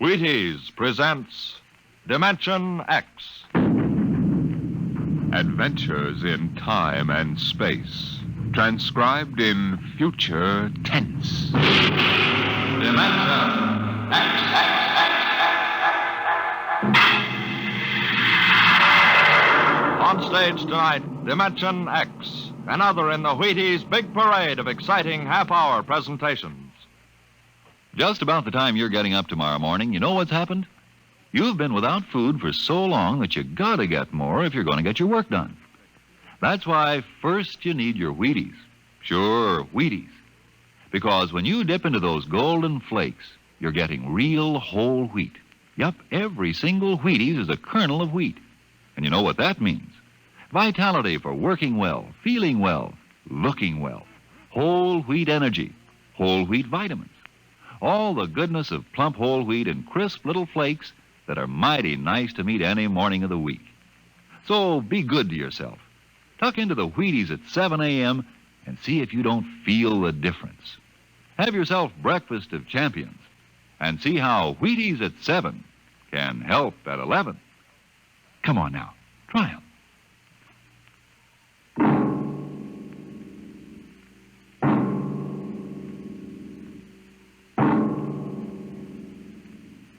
Wheaties presents Dimension X. Adventures in time and space, transcribed in future tense. Dimension X. On stage tonight, Dimension X, another in the Wheaties' big parade of exciting half-hour presentations. Just about the time you're getting up tomorrow morning, you know what's happened? You've been without food for so long that you gotta get more if you're going to get your work done. That's why first you need your Wheaties. Sure, Wheaties. Because when you dip into those golden flakes, you're getting real whole wheat. Yup, every single Wheaties is a kernel of wheat. And you know what that means? Vitality for working well, feeling well, looking well. Whole wheat energy, whole wheat vitamins. All the goodness of plump whole wheat in crisp little flakes that are mighty nice to meet any morning of the week. So be good to yourself. Tuck into the Wheaties at 7 a.m. and see if you don't feel the difference. Have yourself breakfast of champions and see how Wheaties at 7 can help at 11. Come on now, try them.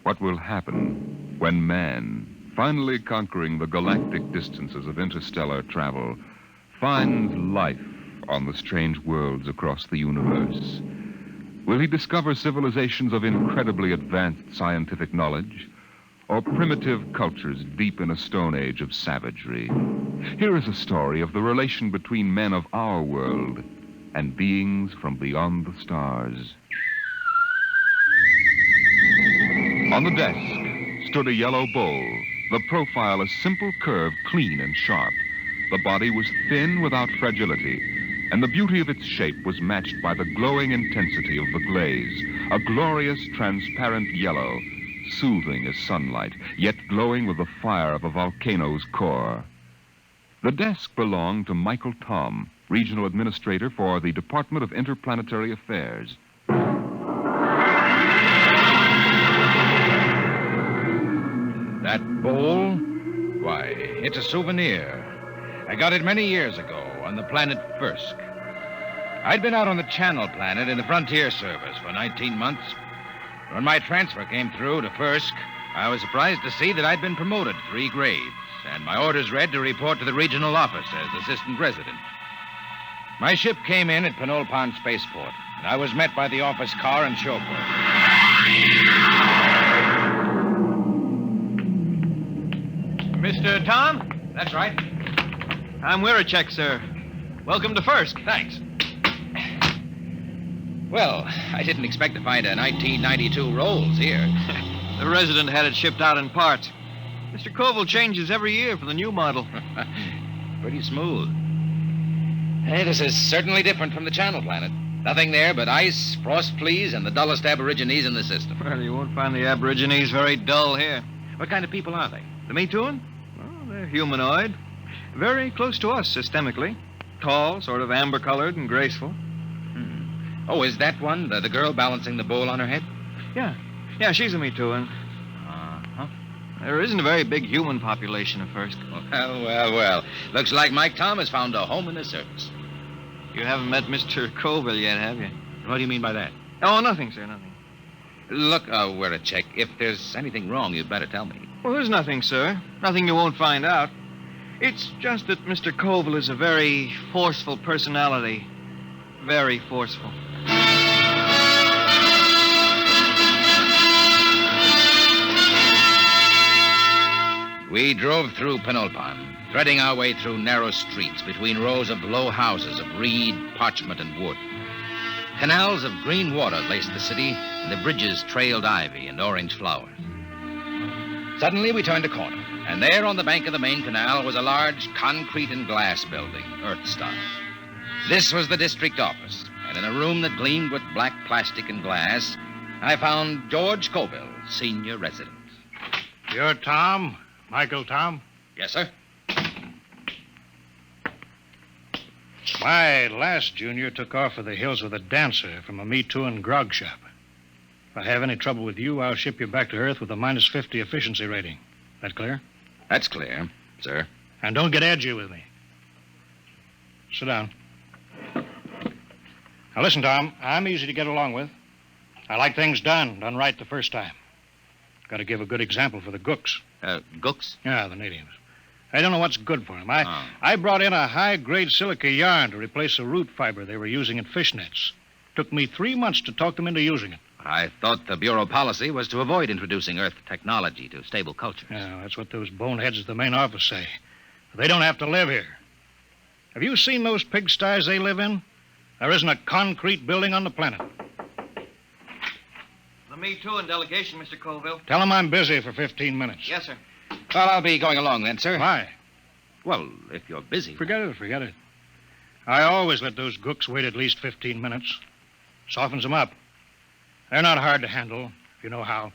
What will happen when man, finally conquering the galactic distances of interstellar travel, finds life on the strange worlds across the universe? Will he discover civilizations of incredibly advanced scientific knowledge, or primitive cultures deep in a stone age of savagery? Here is a story of the relation between men of our world and beings from beyond the stars. On the desk stood a yellow bowl, the profile a simple curve, clean and sharp. The body was thin without fragility, and the beauty of its shape was matched by the glowing intensity of the glaze, a glorious transparent yellow, soothing as sunlight, yet glowing with the fire of a volcano's core. The desk belonged to Michael Tom, Regional Administrator for the Department of Interplanetary Affairs. That bowl? Why, it's a souvenir. I got it many years ago on the planet Firsk. I'd been out on the Channel Planet in the Frontier Service for 19 months. When my transfer came through to Firsk, I was surprised to see that I'd been promoted 3 grades, and my orders read to report to the regional office as assistant resident. My ship came in at Penolpon Spaceport, and I was met by the office car and chauffeur. Mr. Tom? That's right. I'm Wirachek, sir. Welcome to Firsk. Thanks. Well, I didn't expect to find a 1992 Rolls here. The resident had it shipped out in parts. Mr. Koval changes every year for the new model. Pretty smooth. Hey, this is certainly different from the Channel Planet. Nothing there but ice, frost fleas, and the dullest aborigines in the system. Well, you won't find the aborigines very dull here. What kind of people are they? The Mituan? Well, they're humanoid. Very close to us systemically. Tall, sort of amber-colored and graceful. Oh, is that one, the girl balancing the bowl on her head? Yeah, she's a Mituan. Uh-huh. There isn't a very big human population of Firsk. Well. Looks like Mike Tom has found a home in the service. You haven't met Mr. Koval yet, have you? What do you mean by that? Oh, nothing, sir, nothing. Look, Wirachek, if there's anything wrong, you'd better tell me. Well, there's nothing, sir. Nothing you won't find out. It's just that Mr. Koval is a very forceful personality. Very forceful. We drove through Penolpon, threading our way through narrow streets between rows of low houses of reed, parchment, and wood. Canals of green water laced the city, and the bridges trailed ivy and orange flowers. Suddenly, we turned a corner, and there on the bank of the main canal was a large concrete and glass building, Earth-style. This was the district office, and in a room that gleamed with black plastic and glass, I found George Koval, senior resident. You're Tom? Michael Tom? Yes, sir. My last junior took off for the hills with a dancer from a Me Too and grog shop. If I have any trouble with you, I'll ship you back to Earth with a minus 50 efficiency rating. That clear? That's clear, sir. And don't get edgy with me. Sit down. Now, listen, Tom, I'm easy to get along with. I like things done right the first time. Got to give a good example for the gooks. Gooks? Yeah, the natives. I don't know what's good for them. I brought in a high-grade silica yarn to replace the root fiber they were using in fish nets. Took me 3 months to talk them into using it. I thought the Bureau policy was to avoid introducing Earth technology to stable cultures. Yeah, that's what those boneheads at the main office say. They don't have to live here. Have you seen those pigsties they live in? There isn't a concrete building on the planet. The Me Too and delegation, Mr. Colville. Tell them I'm busy for 15 minutes. Yes, sir. Well, I'll be going along then, sir. Why? Well, if you're busy. Forget it. I always let those gooks wait at least 15 minutes. Softens them up. They're not hard to handle, if you know how.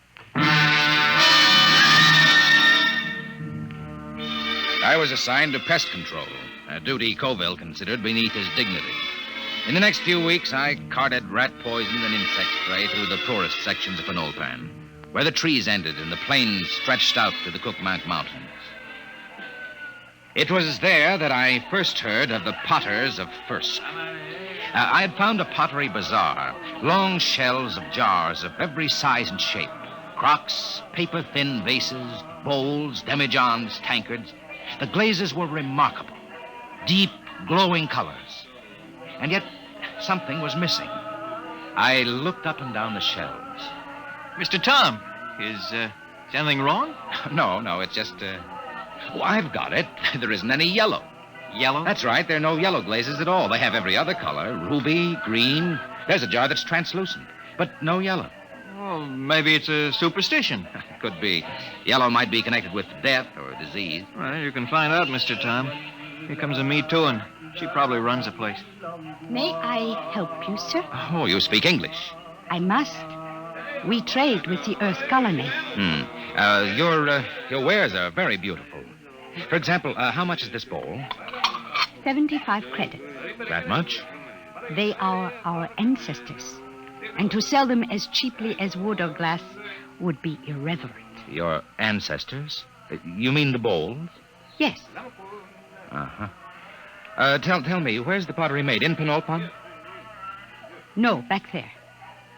I was assigned to pest control, a duty Colville considered beneath his dignity. In the next few weeks, I carted rat poison and insect spray through the poorest sections of Penolpan, where the trees ended and the plains stretched out to the Cookmank Mountains. It was there that I first heard of the Potters of Firsk. I had found a pottery bazaar, long shelves of jars of every size and shape, crocks, paper-thin vases, bowls, demijohns, tankards. The glazes were remarkable, deep, glowing colors. And yet, something was missing. I looked up and down the shelves. Mr. Tom, is anything wrong? No, it's just, Oh, I've got it. There isn't any yellow. Yellow? That's right. There are no yellow glazes at all. They have every other color. Ruby, green. There's a jar that's translucent, but no yellow. Well, maybe it's a superstition. Could be. Yellow might be connected with death or disease. Well, you can find out, Mr. Tom. Here comes a Me Too, and she probably runs the place. May I help you, sir? Oh, you speak English. I must. We trade with the Earth colony. Your wares are very beautiful. For example, how much is this bowl? 75 credits. That much? They are our ancestors. And to sell them as cheaply as wood or glass would be irreverent. Your ancestors? You mean the bowls? Yes. Uh-huh. Tell me, where's the pottery made? In Penolpan? No, back there.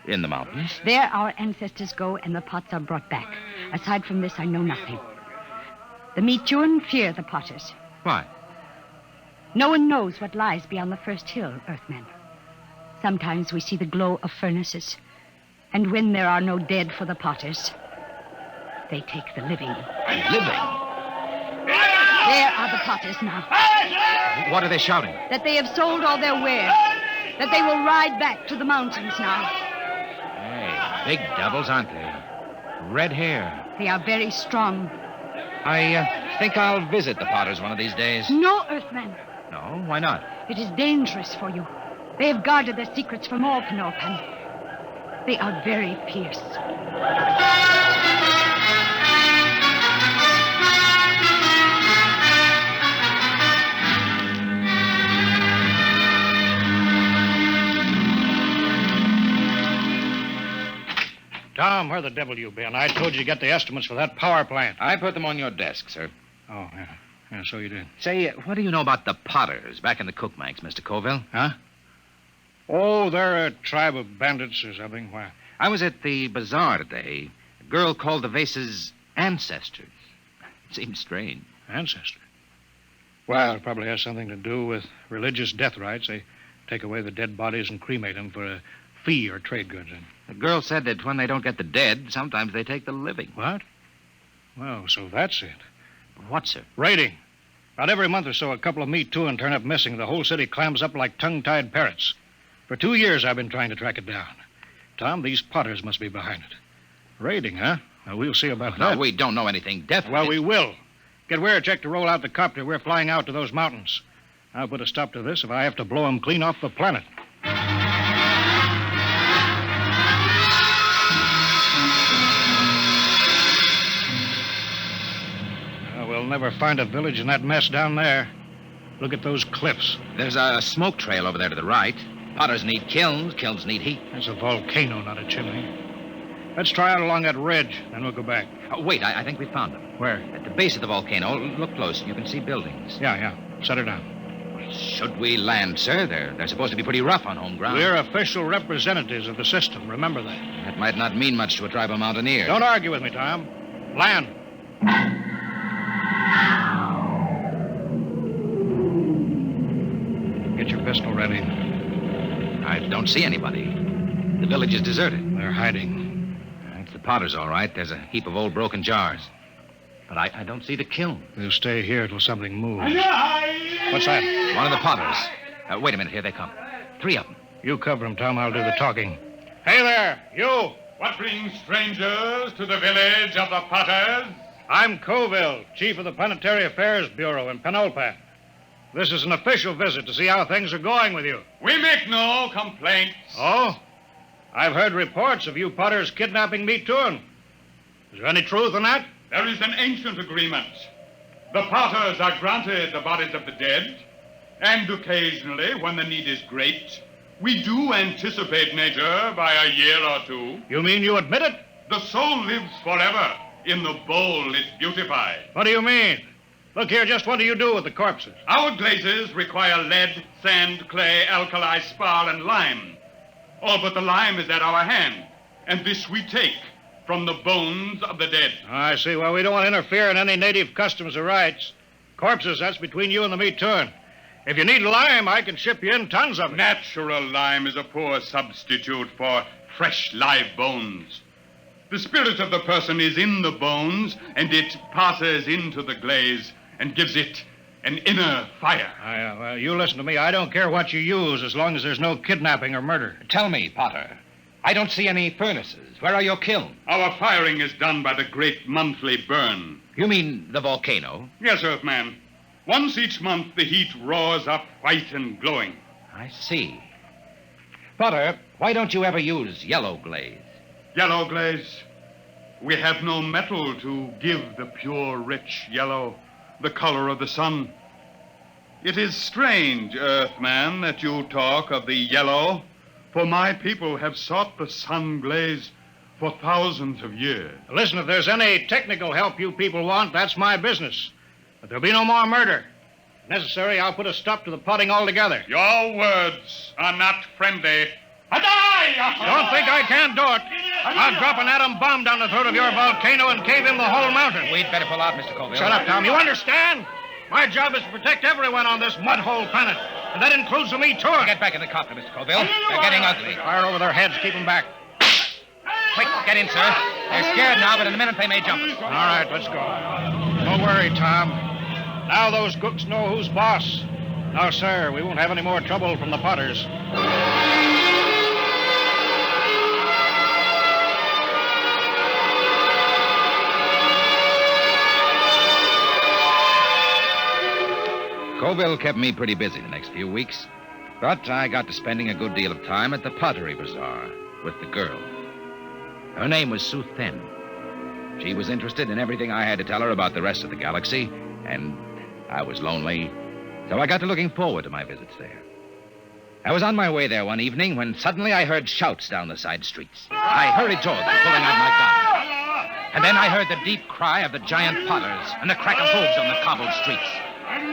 In the mountains? There our ancestors go and the pots are brought back. Aside from this, I know nothing. The Metuan fear the potters. Why? No one knows what lies beyond the first hill, Earthmen. Sometimes we see the glow of furnaces. And when there are no dead for the potters, they take the living. Living? There are the potters now. What are they shouting? That they have sold all their wares. That they will ride back to the mountains now. Hey, big devils, aren't they? Red hair. They are very strong. I think I'll visit the Potters one of these days. No, Earthmen. No? Why not? It is dangerous for you. They have guarded their secrets from all Penolpan. They are very fierce. Tom, where the devil you been? I told you to get the estimates for that power plant. I put them on your desk, sir. Oh, yeah. Yeah, so you did. Say, what do you know about the Potters back in the Cookmanks, Mr. Colville? Huh? Oh, they're a tribe of bandits or something. Why? I was at the bazaar today. A girl called the vases ancestors. It seemed strange. Ancestor? Well, it probably has something to do with religious death rites. They take away the dead bodies and cremate them for a fee or trade goods. The girl said that when they don't get the dead, sometimes they take the living. What? Well, so that's it. What, sir? Raiding. About every month or so, a couple of Me Too and turn up missing. The whole city clams up like tongue-tied parrots. For 2 years, I've been trying to track it down. Tom, these Potters must be behind it. Raiding, huh? Well, we'll see about that. No, we don't know anything definite. Well, we will. Get Weircheck to roll out the copter. We're flying out to those mountains. I'll put a stop to this if I have to blow them clean off the planet. We'll never find a village in that mess down there. Look at those cliffs. There's a smoke trail over there to the right. Potters need kilns. Kilns need heat. It's a volcano, not a chimney. Let's try out along that ridge, then we'll go back. Wait, I think we found them. Where? At the base of the volcano. Look close. You can see buildings. Yeah. Set her down. Should we land, sir? They're supposed to be pretty rough on home ground. We're official representatives of the system. Remember that. That might not mean much to a tribal mountaineer. Don't argue with me, Tom. Land. Get your pistol ready. I don't see anybody. The village is deserted. They're hiding. It's the Potters, all right. There's a heap of old broken jars. But I don't see the kiln. We'll stay here till something moves. What's that? One of the Potters. Wait a minute. Here they come. 3 of them. You cover them, Tom. I'll do the talking. Hey there, you! What brings strangers to the village of the Potters? I'm Colville, chief of the Planetary Affairs Bureau in Penulpan. This is an official visit to see how things are going with you. We make no complaints. Oh? I've heard reports of you Potters kidnapping Meat Tuan. Is there any truth in that? There is an ancient agreement. The Potters are granted the bodies of the dead, and occasionally, when the need is great, we do anticipate nature by a year or 2. You mean you admit it? The soul lives forever. In the bowl it's beautified. What do you mean? Look here, just what do you do with the corpses? Our glazes require lead, sand, clay, alkali, spar, and lime. All but the lime is at our hand, and this we take from the bones of the dead. I see. Well, we don't want to interfere in any native customs or rights. Corpses, that's between you and the Meat Tuan. If you need lime, I can ship you in tons of it. Natural lime is a poor substitute for fresh live bones. The spirit of the person is in the bones, and it passes into the glaze and gives it an inner fire. Well, you listen to me. I don't care what you use as long as there's no kidnapping or murder. Tell me, Potter. I don't see any furnaces. Where are your kilns? Our firing is done by the great monthly burn. You mean the volcano? Yes, Earthman. Once each month, the heat roars up white and glowing. I see. Potter, why don't you ever use yellow glaze? Yellow glaze? We have no metal to give the pure, rich yellow, the color of the sun. It is strange, Earthman, that you talk of the yellow, for my people have sought the sun glaze for thousands of years. Listen, if there's any technical help you people want, that's my business. But there'll be no more murder. If necessary, I'll put a stop to the potting altogether. Your words are not friendly. Don't think I can't do it. I'll drop an atom bomb down the throat of your volcano and cave in the whole mountain. We'd better pull out, Mr. Colville. Shut up, Tom. You understand? My job is to protect everyone on this mud-hole planet, and that includes the Meat Tuan. Get back in the copter, Mr. Colville. They're getting ugly. Fire over their heads. Keep them back. Quick, get in, sir. They're scared now, but in a minute they may jump us. All right, let's go. Don't worry, Tom. Now those cooks know who's boss. Now, sir, we won't have any more trouble from the Potters. Colville kept me pretty busy the next few weeks, but I got to spending a good deal of time at the Pottery Bazaar with the girl. Her name was Sue Then. She was interested in everything I had to tell her about the rest of the galaxy, and I was lonely, so I got to looking forward to my visits there. I was on my way there one evening when suddenly I heard shouts down the side streets. I hurried toward them, pulling out my gun. And then I heard the deep cry of the giant Potters and the crack of hooves on the cobbled streets.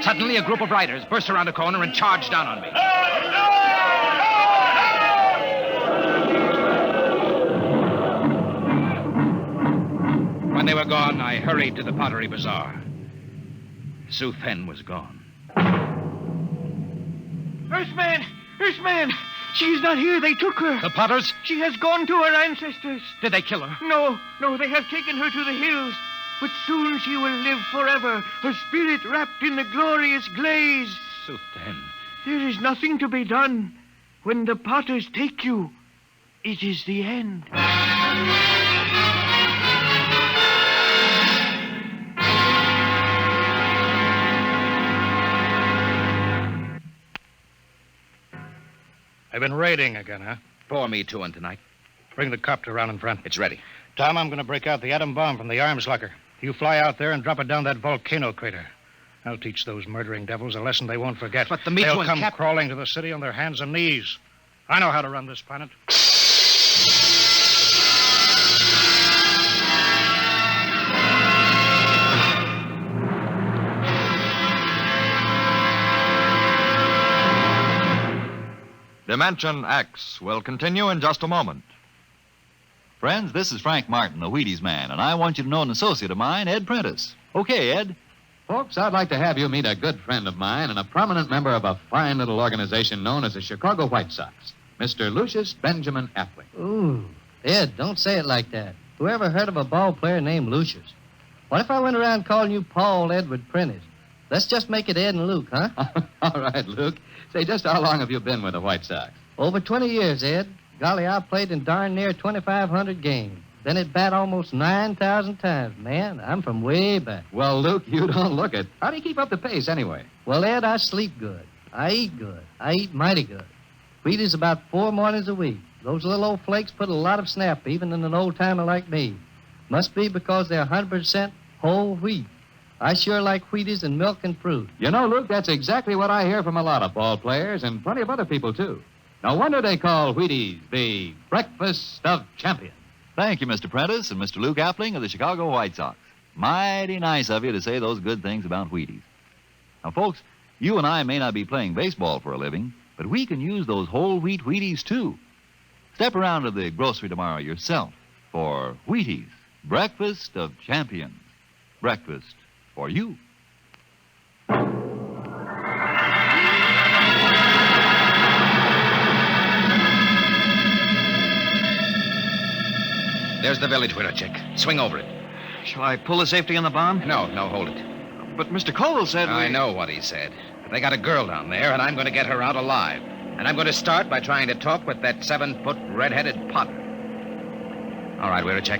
Suddenly, a group of riders burst around a corner and charged down on me. When they were gone, I hurried to the Pottery Bazaar. Sue Then was gone. Earthman! Earthman! She's not here. They took her. The Potters? She has gone to her ancestors. Did they kill her? No, they have taken her to the hills. But soon she will live forever, her spirit wrapped in the glorious glaze. Sue Then. There is nothing to be done. When the Potters take you, it is the end. They've been raiding again, huh? Pour me to one tonight. Bring the copter around in front. It's ready. Tom, I'm going to break out the atom bomb from the arms locker. You fly out there and drop it down that volcano crater. I'll teach those murdering devils a lesson they won't forget. But the Meat They'll Tuan come crawling to the city on their hands and knees. I know how to run this planet. Dimension X will continue in just a moment. Friends, this is Frank Martin, the Wheaties man, and I want you to know an associate of mine, Ed Prentice. Okay, Ed. Folks, I'd like to have you meet a good friend of mine and a prominent member of a fine little organization known as the Chicago White Sox, Mr. Lucius Benjamin Appling. Ooh, Ed, don't say it like that. Whoever heard of a ball player named Lucius? What if I went around calling you Paul Edward Prentice? Let's just make it Ed and Luke, huh? All right, Luke. Say, just how long have you been with the White Sox? Over 20 years, Ed. Golly, I played in darn near 2,500 games. Then at bat almost 9,000 times. Man, I'm from way back. Well, Luke, you don't look it. How do you keep up the pace anyway? Well, Ed, I sleep good. I eat good. I eat mighty good. Wheaties about 4 mornings a week. Those little old flakes put a lot of snap, even in an old-timer like me. Must be because they're 100% whole wheat. I sure like Wheaties and milk and fruit. You know, Luke, that's exactly what I hear from a lot of ball players and plenty of other people, too. No wonder they call Wheaties the breakfast of champions. Thank you, Mr. Prentice and Mr. Luke Appling of the Chicago White Sox. Mighty nice of you to say those good things about Wheaties. Now, folks, you and I may not be playing baseball for a living, but we can use those whole wheat Wheaties, too. Step around to the grocery tomorrow yourself for Wheaties, breakfast of champions. Breakfast for you. There's the village window, Chick. Swing over it. Shall I pull the safety on the bomb? No, hold it. But Mr. Cole said I know what he said. But they got a girl down there, and I'm going to get her out alive. And I'm going to start by trying to talk with that 7-foot red-headed Potter. All right, we're a check.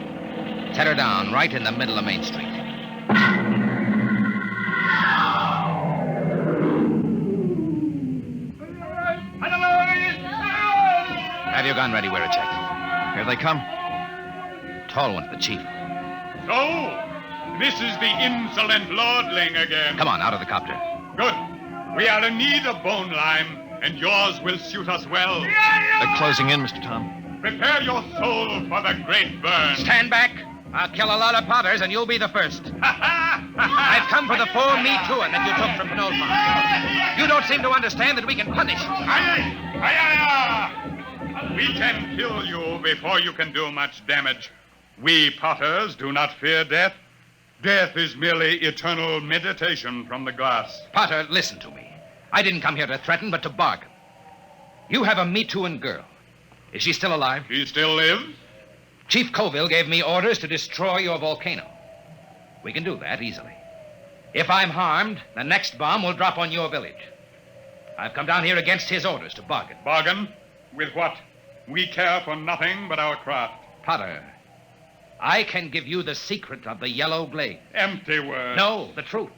Set her down right in the middle of Main Street. Have your gun ready, we're a check. Here they come. Tall one's the chief. So, this is the insolent lordling again. Come on, out of the copter. Good. We are in need of bone lime, and yours will suit us well. They're closing in, Mr. Tom. Prepare your soul for the great burn. Stand back. I'll kill a lot of Potters, and you'll be the first. I've come for the 4 Me Too that you took from Penolpon. You don't seem to understand that we can punish. Aye, aye. We can kill you before you can do much damage. We Potters do not fear death. Death is merely eternal meditation from the glass. Potter, listen to me. I didn't come here to threaten, but to bargain. You have a Me Too girl. Is she still alive? She still lives? Chief Colville gave me orders to destroy your volcano. We can do that easily. If I'm harmed, the next bomb will drop on your village. I've come down here against his orders to bargain. Bargain? With what? We care for nothing but our craft. Potter, I can give you the secret of the yellow glaze. Empty words. No, the truth.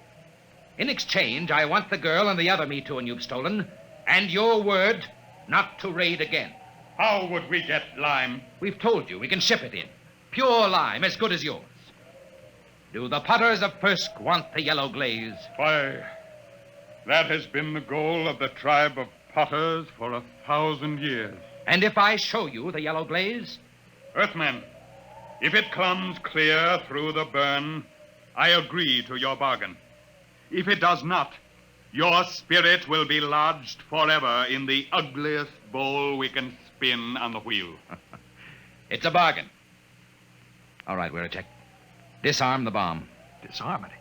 In exchange, I want the girl and the other Me Too you've stolen, and your word not to raid again. How would we get lime? We've told you we can ship it in. Pure lime, as good as yours. Do the Potters of Firsk want the yellow glaze? Why, that has been the goal of the tribe of Potters for 1,000 years. And if I show you the yellow glaze? Earthmen, if it comes clear through the burn, I agree to your bargain. If it does not, your spirit will be lodged forever in the ugliest bowl we can spin on the wheel. It's a bargain. All right, we're a check. Disarm the bomb. Disarm it?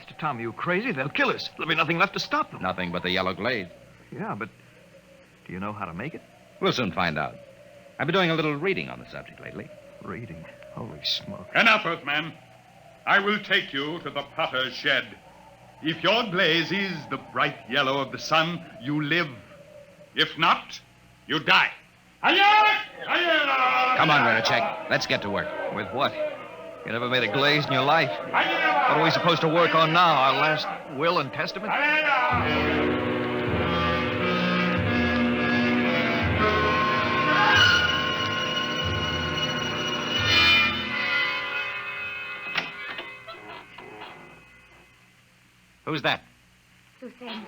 Mr. Tom, you crazy? They'll kill us. There'll be nothing left to stop them. Nothing but the yellow glaze. Yeah, but do you know how to make it? We'll soon find out. I've been doing a little reading on the subject lately. Reading? Holy smoke. Enough, Earthman. I will take you to the potter's shed. If your glaze is the bright yellow of the sun, you live. If not, you die. Come on, Veracek. Let's get to work. With what? You never made a glaze in your life. What are we supposed to work on now? Our last will and testament? Who's that? Suzanne.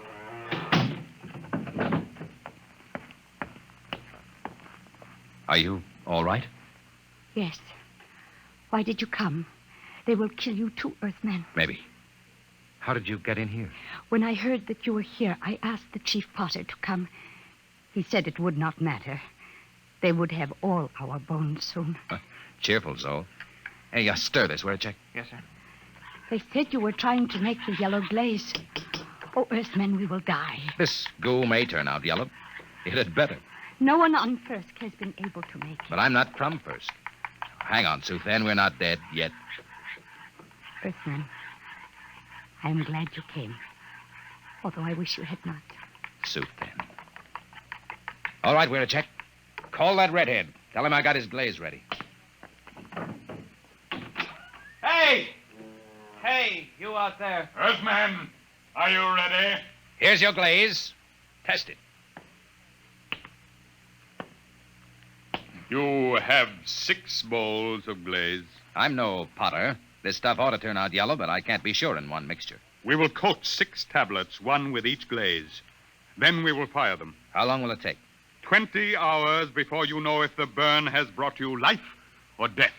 Are you all right? Yes. Why did you come? They will kill you too, Earthman. Maybe. How did you get in here? When I heard that you were here, I asked the Chief Potter to come. He said it would not matter. They would have all our bones soon. Cheerful, Zoe. Hey, stir this, Werechek. Yes, sir. They said you were trying to make the yellow glaze. Oh, Earthmen, we will die. This goo may turn out yellow. It had better. No one on Firsk has been able to make it. But I'm not from Firsk. Hang on, Suthen. We're not dead yet. Earthman, I am glad you came. Although I wish you had not. Suthen. All right, Werechek. Call that redhead. Tell him I got his glaze ready. Hey! Hey, you out there. Earthman, are you ready? Here's your glaze. Test it. You have 6 bowls of glaze. I'm no potter. This stuff ought to turn out yellow, but I can't be sure in one mixture. We will coat 6 tablets, one with each glaze. Then we will fire them. How long will it take? 20 hours before you know if the burn has brought you life or death.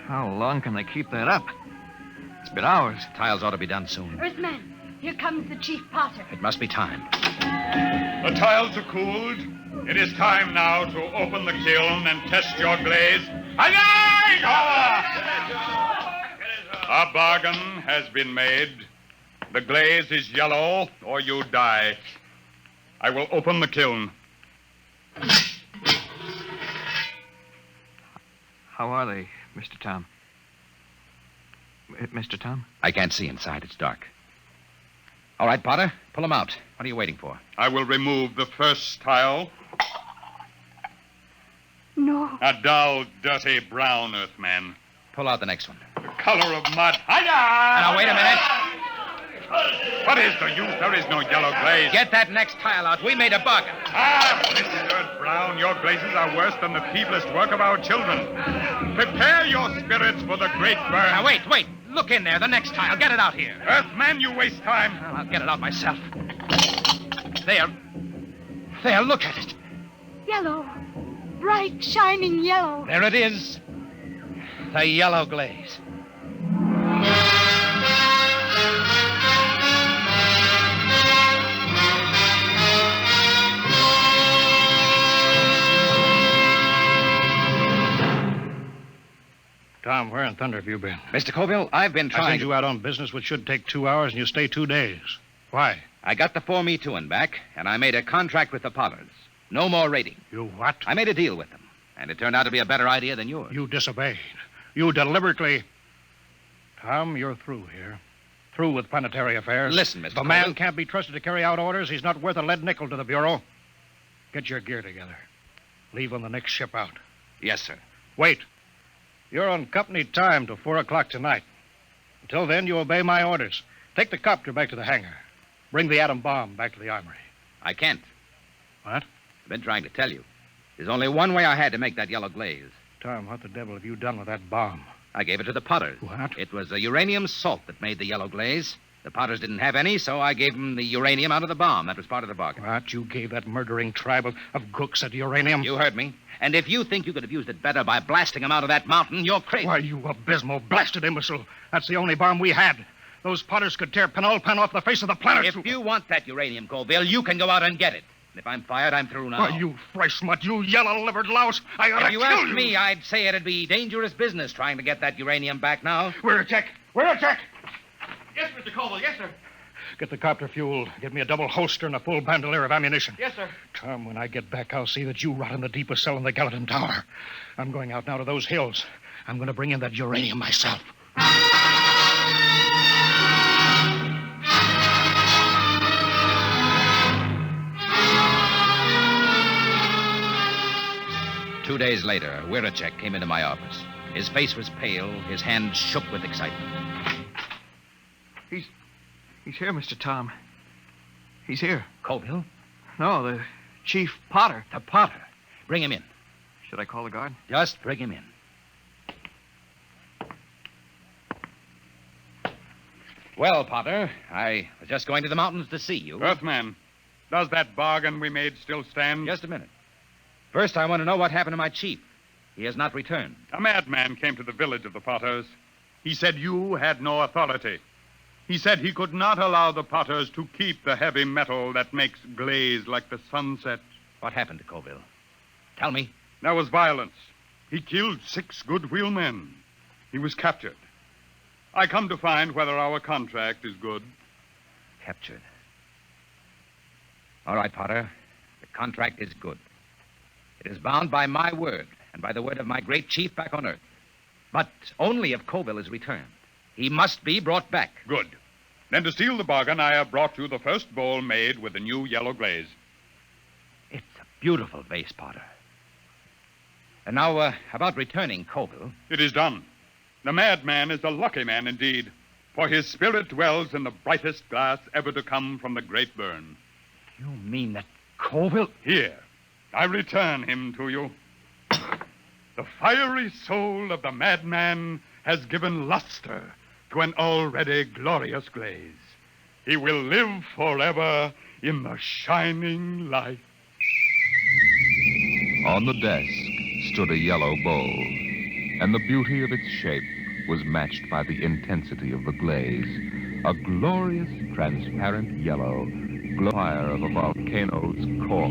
How long can they keep that up? It's been hours. Tiles ought to be done soon. Earthman, here comes the chief potter. It must be time. The tiles are cooled. It is time now to open the kiln and test your glaze. A bargain has been made. The glaze is yellow, or you die. I will open the kiln. How are they, Mr. Tom? Mr. Tom? I can't see inside. It's dark. All right, Potter, pull them out. What are you waiting for? I will remove the first tile. No. A dull, dirty brown, Earthman. Pull out the next one. The color of mud. Now, wait a minute. What is the use? There is no yellow glaze. Get that next tile out. We made a bargain. Mr. Brown, your glazes are worse than the feeblest work of our children. Prepare your spirits for the great burn. Now, wait. Look in there. The next tile. Get it out here. Earthman, you waste time. Well, I'll get it out myself. There. Look at it. Yellow. Bright, shining yellow. There it is. The yellow glaze. Tom, where in thunder have you been? Mr. Colville, I've been I trying sent you out on business which should take 2 hours, and you stay 2 days. Why? I got the 4-me-2 back, and I made a contract with the Potters. No more raiding. You what? I made a deal with them, and it turned out to be a better idea than yours. You disobeyed. You deliberately... Tom, you're through here. Through with planetary affairs. Listen, Mr. The Colville. man can't be trusted to carry out orders. He's not worth a lead nickel to the Bureau. Get your gear together. Leave on the next ship out. Yes, sir. Wait. You're on company time till 4 o'clock tonight. Until then, you obey my orders. Take the copter back to the hangar. Bring the atom bomb back to the armory. I can't. What? I've been trying to tell you. There's only one way I had to make that yellow glaze. Tom, what the devil have you done with that bomb? I gave it to the Potters. What? It was the uranium salt that made the yellow glaze. The Potters didn't have any, so I gave them the uranium out of the bomb. That was part of the bargain. What? You gave that murdering tribe of gooks that uranium? You heard me. And if you think you could have used it better by blasting them out of that mountain, you're crazy. Why, you abysmal, blasted imbecile. That's the only bomb we had. Those Potters could tear Penolpan off the face of the planet. If you want that uranium, Colville, you can go out and get it. And if I'm fired, I'm through now. Why, you fresh smut, you yellow-livered louse. I ought to If you kill asked you. me, I'd say it'd be dangerous business trying to get that uranium back now. We're a check. We're a check. Yes, Mr. Colville. Yes, sir. Get the copter fuel. Get me a double holster and a full bandolier of ammunition. Yes, sir. Tom, when I get back, I'll see that you rot in the deepest cell in the Gallatin Tower. I'm going out now to those hills. I'm going to bring in that uranium myself. Two days later, Werechek came into my office. His face was pale. His hands shook with excitement. He's here, Mr. Tom. He's here. Colville? No, the Chief Potter. The Potter. Bring him in. Should I call the guard? Just bring him in. Well, Potter, I was just going to the mountains to see you. Earthman, Does that bargain we made still stand? Just a minute. First, I want to know what happened to my chief. He has not returned. A madman came to the village of the Potters. He said you had no authority. He said he could not allow the Potters to keep the heavy metal that makes glaze like the sunset. What happened to Colville? Tell me. There was violence. He killed 6 good wheelmen. He was captured. I come to find whether our contract is good. Captured. All right, Potter. The contract is good. It is bound by my word and by the word of my great chief back on Earth. But only if Colville is returned. He must be brought back. Good. Then to seal the bargain, I have brought you the first bowl made with the new yellow glaze. It's a beautiful vase, Potter. And now, about returning Colville. It is done. The madman is a lucky man indeed, for his spirit dwells in the brightest glass ever to come from the great burn. You mean that Colville... Here, I return him to you. The fiery soul of the madman has given luster to an already glorious glaze. He will live forever in the shining light. On the desk stood a yellow bowl, and the beauty of its shape was matched by the intensity of the glaze, a glorious transparent yellow, fire of a volcano's core.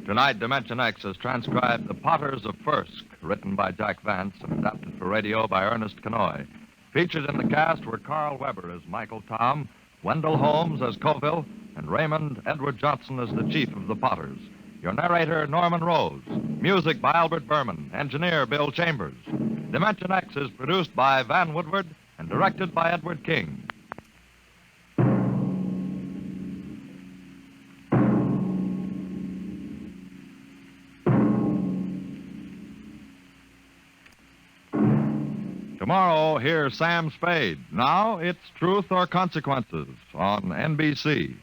Tonight, Dimension X has transcribed The Potters of Firsk, written by Jack Vance and adapted for radio by Ernest Kenoy. Featured in the cast were Carl Weber as Michael Tom, Wendell Holmes as Colville, and Raymond Edward Johnson as the chief of the Potters. Your narrator, Norman Rose. Music by Albert Berman. Engineer, Bill Chambers. Dimension X is produced by Van Woodward and directed by Edward King. Tomorrow, hear Sam Spade. Now, it's Truth or Consequences on NBC.